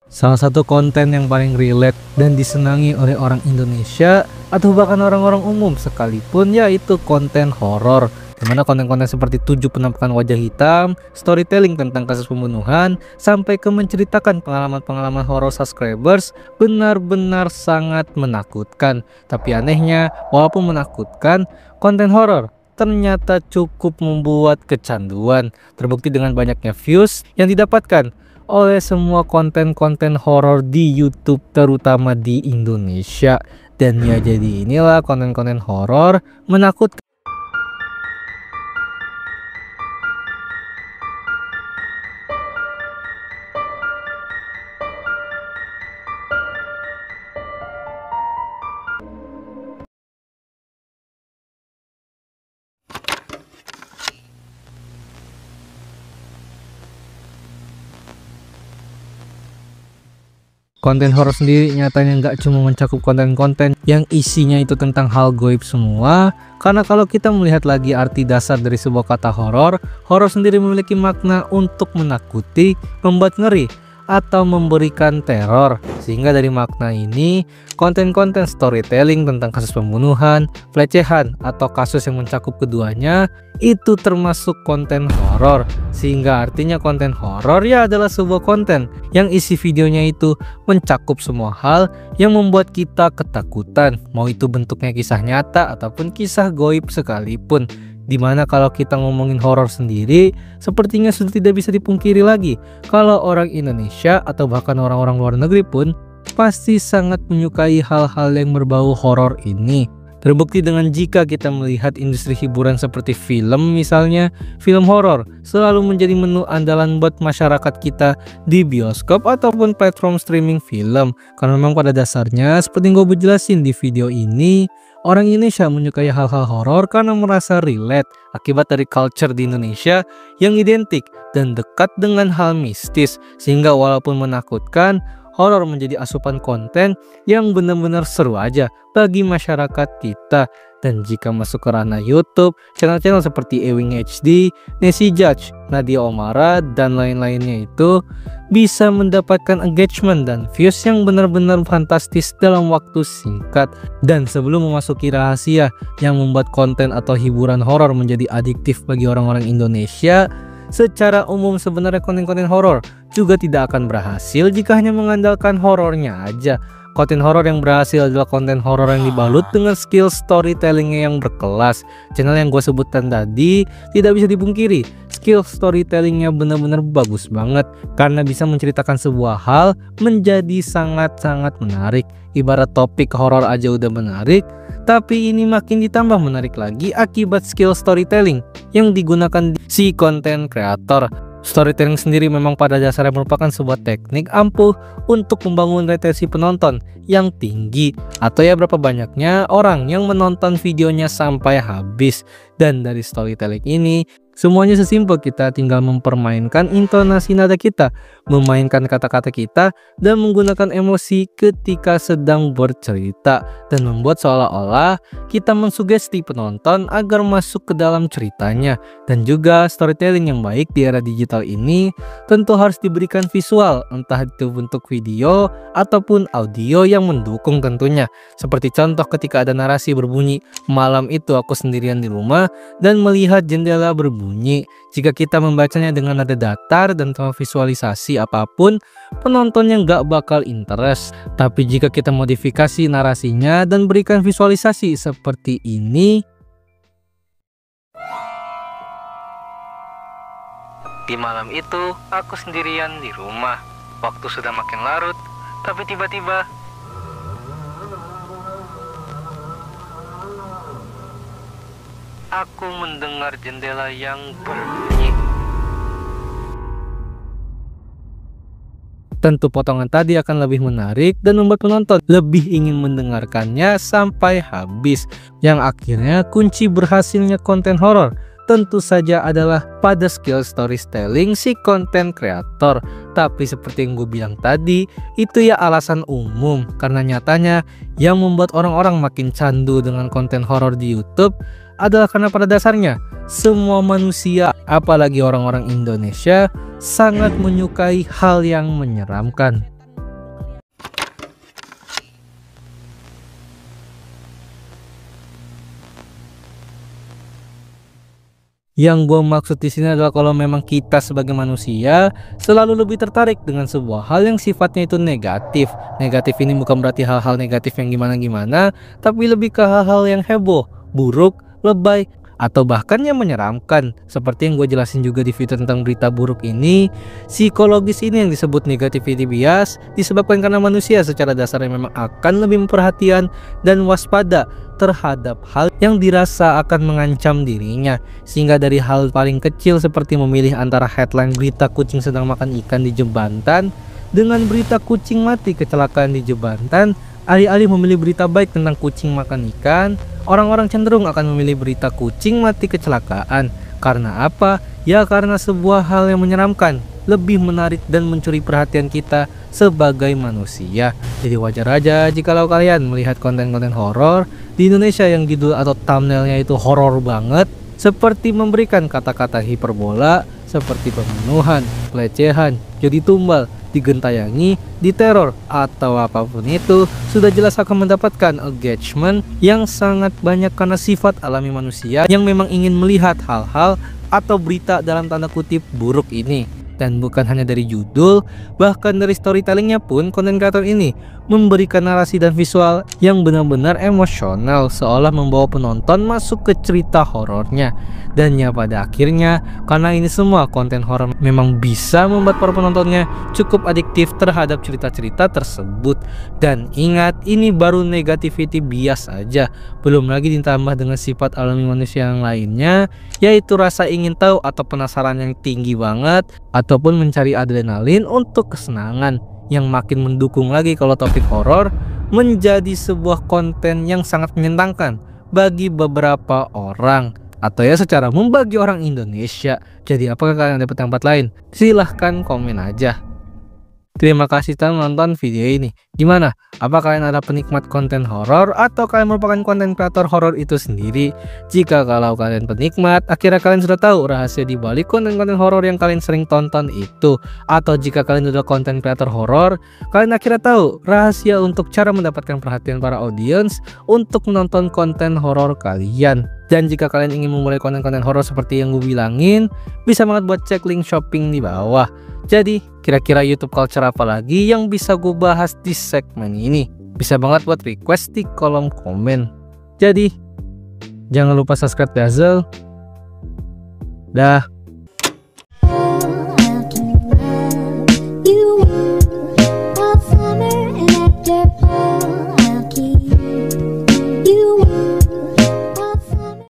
Salah satu konten yang paling relate dan disenangi oleh orang Indonesia atau bahkan orang-orang umum sekalipun yaitu konten horor. Dimana konten-konten seperti 7 penampakan wajah hitam, storytelling tentang kasus pembunuhan, sampai ke menceritakan pengalaman-pengalaman horor subscribers benar-benar sangat menakutkan. Tapi anehnya, walaupun menakutkan, konten horor ternyata cukup membuat kecanduan. Terbukti dengan banyaknya views yang didapatkan oleh semua konten-konten horor di YouTube terutama di Indonesia. Dan ya jadi inilah konten-konten horor menakutkan. Konten horor sendiri nyatanya nggak cuma mencakup konten-konten yang isinya itu tentang hal goib semua. Karena kalau kita melihat lagi arti dasar dari sebuah kata horor, horor sendiri memiliki makna untuk menakuti, membuat ngeri, atau memberikan teror. Sehingga dari makna ini, konten-konten storytelling tentang kasus pembunuhan, pelecehan, atau kasus yang mencakup keduanya itu termasuk konten horor. Sehingga artinya konten horor ya adalah sebuah konten yang isi videonya itu mencakup semua hal yang membuat kita ketakutan, mau itu bentuknya kisah nyata ataupun kisah goib sekalipun. Dimana kalau kita ngomongin horor sendiri, sepertinya sudah tidak bisa dipungkiri lagi kalau orang Indonesia atau bahkan orang-orang luar negeri pun pasti sangat menyukai hal-hal yang berbau horor ini. Terbukti dengan jika kita melihat industri hiburan seperti film misalnya, film horor selalu menjadi menu andalan buat masyarakat kita di bioskop ataupun platform streaming film. Karena memang pada dasarnya seperti yang gue jelasin di video ini, orang Indonesia menyukai hal-hal horor karena merasa relate akibat dari culture di Indonesia yang identik dan dekat dengan hal mistis. Sehingga walaupun menakutkan, horor menjadi asupan konten yang benar-benar seru aja bagi masyarakat kita. Dan jika masuk ke ranah YouTube, channel-channel seperti Ewing HD, Nessie Judge, Nadia Omara, dan lain-lainnya itu bisa mendapatkan engagement dan views yang benar-benar fantastis dalam waktu singkat. Dan sebelum memasuki rahasia yang membuat konten atau hiburan horor menjadi adiktif bagi orang-orang Indonesia, secara umum sebenarnya konten-konten horor juga tidak akan berhasil jika hanya mengandalkan horornya aja. Konten horor yang berhasil adalah konten horor yang dibalut dengan skill storytellingnya yang berkelas. Channel yang gue sebutkan tadi tidak bisa dipungkiri, skill storytellingnya benar-benar bagus banget karena bisa menceritakan sebuah hal menjadi sangat-sangat menarik. Ibarat topik horor aja udah menarik, tapi ini makin ditambah menarik lagi akibat skill storytelling yang digunakan si konten kreator. Storytelling sendiri memang pada dasarnya merupakan sebuah teknik ampuh untuk membangun retensi penonton yang tinggi, atau ya berapa banyaknya orang yang menonton videonya sampai habis. Dan dari storytelling ini semuanya sesimpel kita tinggal mempermainkan intonasi nada kita, memainkan kata-kata kita, dan menggunakan emosi ketika sedang bercerita, dan membuat seolah-olah kita mensugesti penonton agar masuk ke dalam ceritanya. Dan juga storytelling yang baik di era digital ini tentu harus diberikan visual, entah itu bentuk video ataupun audio yang mendukung tentunya. Seperti contoh ketika ada narasi berbunyi, "Malam itu aku sendirian di rumah dan melihat jendela berbunyi." Jika kita membacanya dengan nada datar dan tanpa visualisasi apapun, penontonnya nggak bakal interest. Tapi jika kita modifikasi narasinya dan berikan visualisasi seperti ini, "Di malam itu aku sendirian di rumah. Waktu sudah makin larut, tapi tiba-tiba aku mendengar jendela yang berbunyi." Tentu potongan tadi akan lebih menarik dan membuat penonton lebih ingin mendengarkannya sampai habis. Yang akhirnya kunci berhasilnya konten horor tentu saja adalah pada skill storytelling si konten kreator. Tapi seperti yang gue bilang tadi, itu ya alasan umum, karena nyatanya yang membuat orang-orang makin candu dengan konten horor di YouTube adalah karena pada dasarnya semua manusia, apalagi orang-orang Indonesia, sangat menyukai hal yang menyeramkan. Yang gue maksud di sini adalah kalau memang kita sebagai manusia selalu lebih tertarik dengan sebuah hal yang sifatnya itu negatif. Negatif ini bukan berarti hal-hal negatif yang gimana-gimana, tapi lebih ke hal-hal yang heboh, buruk, lebay, atau bahkan yang menyeramkan. Seperti yang gue jelasin juga di video tentang berita buruk ini, psikologis ini yang disebut negativity bias disebabkan karena manusia secara dasarnya memang akan lebih memperhatikan dan waspada terhadap hal yang dirasa akan mengancam dirinya. Sehingga dari hal paling kecil seperti memilih antara headline berita kucing sedang makan ikan di jembatan dengan berita kucing mati kecelakaan di jembatan, alih-alih memilih berita baik tentang kucing makan ikan, orang-orang cenderung akan memilih berita kucing mati kecelakaan. Karena apa? Ya karena sebuah hal yang menyeramkan lebih menarik dan mencuri perhatian kita sebagai manusia. Jadi wajar aja jikalau kalian melihat konten-konten horor di Indonesia yang judul atau thumbnailnya itu horor banget, seperti memberikan kata-kata hiperbola seperti pembunuhan, pelecehan, judi tumbal, digentayangi, diteror, atau apapun itu, sudah jelas akan mendapatkan engagement yang sangat banyak karena sifat alami manusia yang memang ingin melihat hal-hal atau berita dalam tanda kutip buruk ini. Dan bukan hanya dari judul, bahkan dari storytellingnya pun konten kreator ini memberikan narasi dan visual yang benar-benar emosional, seolah membawa penonton masuk ke cerita horornya. Dan ya pada akhirnya, karena ini semua konten horor memang bisa membuat para penontonnya cukup adiktif terhadap cerita-cerita tersebut. Dan ingat, ini baru negativity bias aja, belum lagi ditambah dengan sifat alami manusia yang lainnya, yaitu rasa ingin tahu atau penasaran yang tinggi banget, ataupun mencari adrenalin untuk kesenangan, yang makin mendukung lagi kalau topik horor menjadi sebuah konten yang sangat menyenangkan bagi beberapa orang, atau ya secara membagi orang Indonesia. Jadi apakah kalian ada pendapat lain? Silahkan komen aja. Terima kasih telah menonton video ini. Gimana? Apa kalian ada penikmat konten horor atau kalian merupakan konten kreator horor itu sendiri? Jika kalau kalian penikmat, akhirnya kalian sudah tahu rahasia di balik konten-konten horor yang kalian sering tonton itu. Atau jika kalian sudah konten kreator horor, kalian akhirnya tahu rahasia untuk cara mendapatkan perhatian para audiens untuk menonton konten horor kalian. Dan jika kalian ingin memulai konten-konten horor seperti yang gue bilangin, bisa banget buat cek link shopping di bawah. Jadi, kira-kira YouTube culture apa lagi yang bisa gue bahas di segmen ini? Bisa banget buat request di kolom komen. Jadi, jangan lupa subscribe Dazzle. Dah.